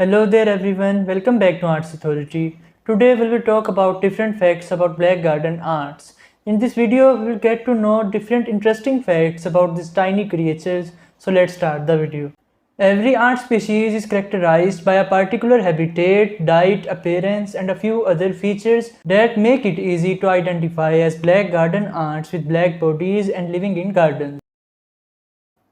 Hello there everyone, welcome back to Arts Authority. Today we will talk about different facts about black garden ants. In this video we will get to know different interesting facts about these tiny creatures, so let's start the video. Every ant species is characterized by a particular habitat, diet, appearance and a few other features that make it easy to identify as black garden ants with black bodies and living in gardens.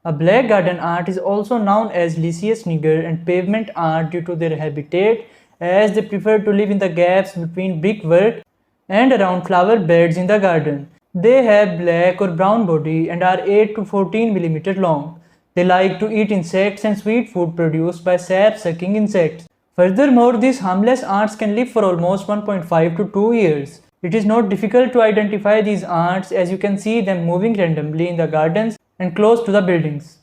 A black garden ant is also known as Lasius niger and pavement ant due to their habitat, as they prefer to live in the gaps between brickwork and around flower beds in the garden. They have black or brown body and are 8 to 14 mm long. They like to eat insects and sweet food produced by sap-sucking insects. Furthermore, these harmless ants can live for almost 1.5 to 2 years. It is not difficult to identify these ants as you can see them moving randomly in the gardens and close to the buildings.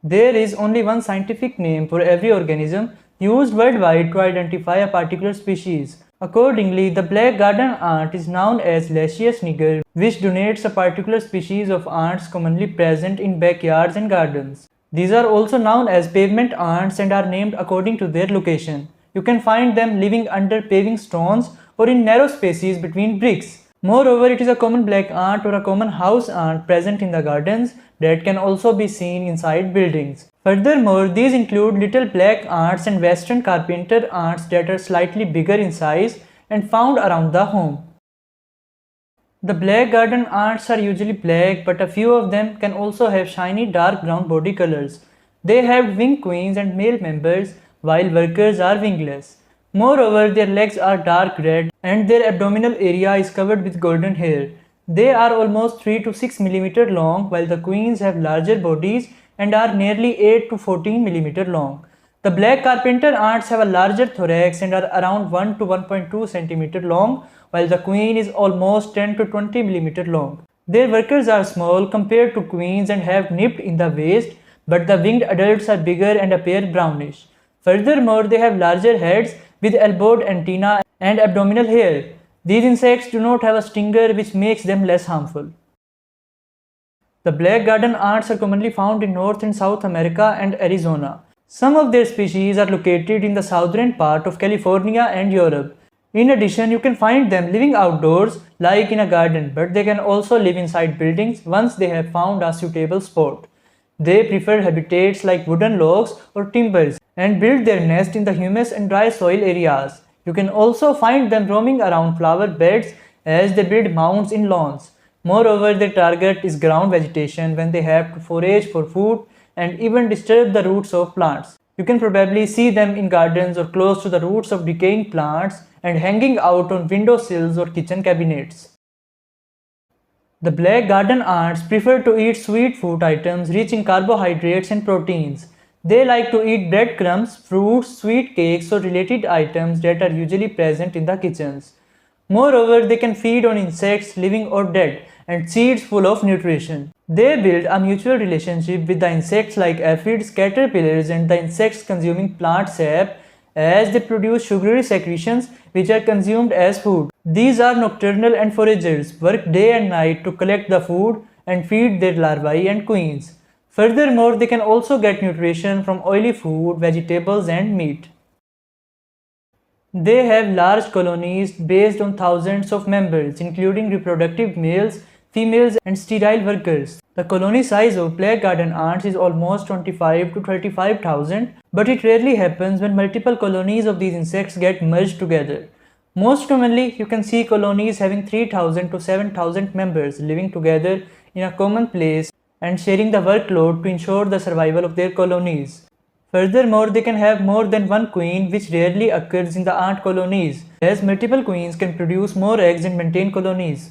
There is only one scientific name for every organism used worldwide to identify a particular species. Accordingly, the black garden ant is known as Lasius niger, which denotes a particular species of ants commonly present in backyards and gardens. These are also known as pavement ants and are named according to their location. You can find them living under paving stones or in narrow spaces between bricks. Moreover, it is a common black ant or a common house ant present in the gardens that can also be seen inside buildings. Furthermore, these include little black ants and western carpenter ants that are slightly bigger in size and found around the home. The black garden ants are usually black, but a few of them can also have shiny dark brown body colors. They have wing queens and male members, while workers are wingless. Moreover, their legs are dark red and their abdominal area is covered with golden hair. They are almost 3 to 6 mm long, while the queens have larger bodies and are nearly 8 to 14 mm long. The black carpenter ants have a larger thorax and are around 1 to 1.2 cm long, while the queen is almost 10 to 20 mm long. Their workers are small compared to queens and have nipped in the waist, but the winged adults are bigger and appear brownish. Furthermore, they have larger heads with elbowed antennae and abdominal hair. These insects do not have a stinger, which makes them less harmful. The black garden ants are commonly found in North and South America and Arizona. Some of their species are located in the southern part of California and Europe. In addition, you can find them living outdoors like in a garden, but they can also live inside buildings once they have found a suitable spot. They prefer habitats like wooden logs or timbers and build their nest in the humus and dry soil areas. You can also find them roaming around flower beds as they build mounds in lawns. Moreover, their target is ground vegetation when they have to forage for food and even disturb the roots of plants. You can probably see them in gardens or close to the roots of decaying plants and hanging out on windowsills or kitchen cabinets. The black garden ants prefer to eat sweet food items rich in carbohydrates and proteins. They like to eat breadcrumbs, fruits, sweet cakes or related items that are usually present in the kitchens. Moreover, they can feed on insects, living or dead, and seeds full of nutrition. They build a mutual relationship with the insects like aphids, caterpillars and the insects consuming plant sap as they produce sugary secretions which are consumed as food. These are nocturnal and foragers, work day and night to collect the food and feed their larvae and queens. Furthermore, they can also get nutrition from oily food, vegetables and meat. They have large colonies based on thousands of members, including reproductive males, females and sterile workers. The colony size of black garden ants is almost 25 to 35,000, but it rarely happens when multiple colonies of these insects get merged together. Most commonly, you can see colonies having 3,000 to 7,000 members living together in a common place and sharing the workload to ensure the survival of their colonies. Furthermore, they can have more than one queen, which rarely occurs in the ant colonies, as multiple queens can produce more eggs and maintain colonies.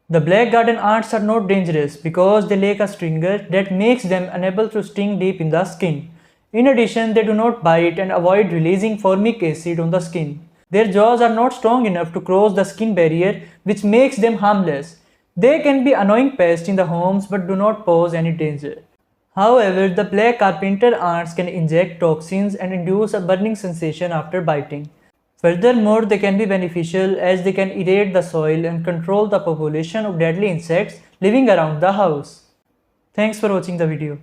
The black garden ants are not dangerous because they lack a stinger that makes them unable to sting deep in the skin. In addition, they do not bite and avoid releasing formic acid on the skin. Their jaws are not strong enough to cross the skin barrier, which makes them harmless. They can be annoying pests in the homes but do not pose any danger. However, the black carpenter ants can inject toxins and induce a burning sensation after biting. Furthermore, they can be beneficial as they can aerate the soil and control the population of deadly insects living around the house. Thanks for watching the video.